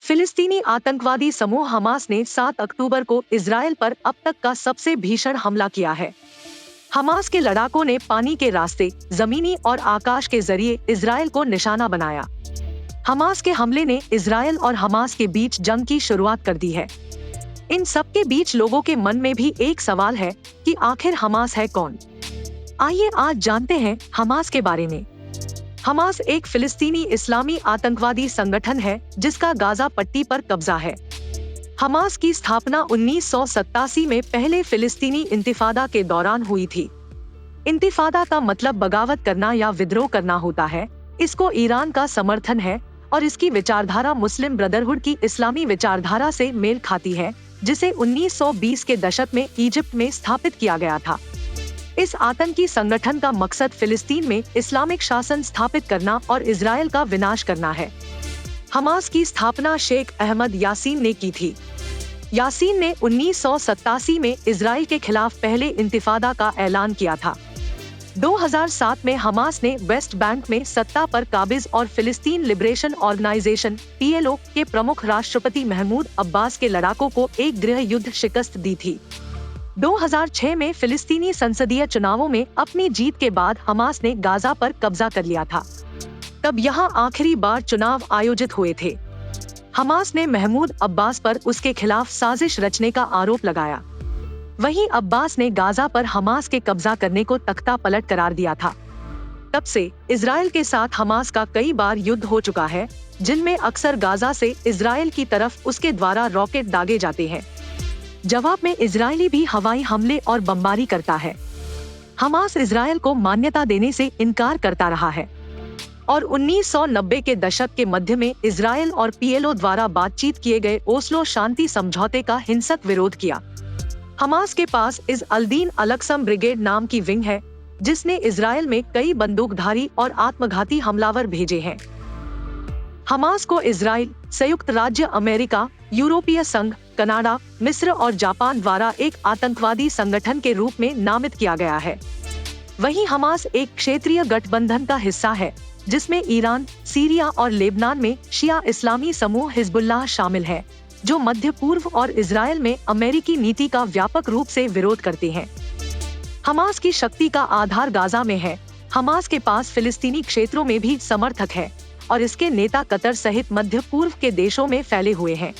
फिलिस्तीनी आतंकवादी समूह हमास ने 7 अक्टूबर को इजरायल पर अब तक का सबसे भीषण हमला किया है। हमास के लड़ाकों ने पानी के रास्ते, जमीनी और आकाश के जरिए इजरायल को निशाना बनाया। हमास के हमले ने इजरायल और हमास के बीच जंग की शुरुआत कर दी है। इन सब के बीच लोगों के मन में भी एक सवाल है कि आखिर हमास है कौन? आइए आज जानते हैं हमास के बारे में। हमास एक फिलिस्तीनी इस्लामी आतंकवादी संगठन है जिसका गाजा पट्टी पर कब्जा है। हमास की स्थापना 1987 में पहले फिलिस्तीनी इंतिफादा के दौरान हुई थी। इंतिफादा का मतलब बगावत करना या विद्रोह करना होता है। इसको ईरान का समर्थन है और इसकी विचारधारा मुस्लिम ब्रदरहुड की इस्लामी विचारधारा से मेल खाती है, जिसे 1920 के दशक में इजिप्ट में स्थापित किया गया था। इस आतंकी संगठन का मकसद फिलिस्तीन में इस्लामिक शासन स्थापित करना और इजरायल का विनाश करना है। हमास की स्थापना शेख अहमद यासीन ने की थी। यासीन ने 1987 में इजरायल के खिलाफ पहले इंतिफादा का ऐलान किया था। 2007 में हमास ने वेस्ट बैंक में सत्ता पर काबिज और फिलिस्तीन लिबरेशन ऑर्गेनाइजेशन (PLO) के प्रमुख राष्ट्रपति महमूद अब्बास के लड़ाकों को एक गृह युद्ध शिकस्त दी थी। 2006 में फिलिस्तीनी संसदीय चुनावों में अपनी जीत के बाद हमास ने गाजा पर कब्जा कर लिया था। तब यहां आखिरी बार चुनाव आयोजित हुए थे। हमास ने महमूद अब्बास पर उसके खिलाफ साजिश रचने का आरोप लगाया। वहीं अब्बास ने गाजा पर हमास के कब्जा करने को तख्ता पलट करार दिया था। तब से इजरायल के साथ हमास का कई बार युद्ध हो चुका है, जिनमें अक्सर गाजा से इजरायल की तरफ उसके द्वारा रॉकेट दागे जाते हैं। जवाब में इजरायली भी हवाई हमले और बमबारी करता है। हमास इजरायल को मान्यता देने से इनकार करता रहा है और 1990 के दशक के मध्य में इजरायल और PLO द्वारा बातचीत किए गए ओस्लो शांति समझौते का हिंसक विरोध किया। हमास के पास इस अल-दीन अल-अक्सम ब्रिगेड नाम की विंग है, जिसने इजरायल में कई बंदूकधारी और आत्मघाती हमलावर भेजे हैं। हमास को इजराइल, संयुक्त राज्य अमेरिका, यूरोपीय संघ, कनाडा, मिस्र और जापान द्वारा एक आतंकवादी संगठन के रूप में नामित किया गया है। वहीं हमास एक क्षेत्रीय गठबंधन का हिस्सा है, जिसमें ईरान, सीरिया और लेबनान में शिया इस्लामी समूह हिजबुल्लाह शामिल है, जो मध्य पूर्व और इजरायल में अमेरिकी नीति का व्यापक रूप से विरोध करते हैं। हमास की शक्ति का आधार गाजा में है। हमास के पास फिलिस्तीनी क्षेत्रों में भी समर्थक है और इसके नेता कतर सहित मध्य पूर्व के देशों में फैले हुए हैं।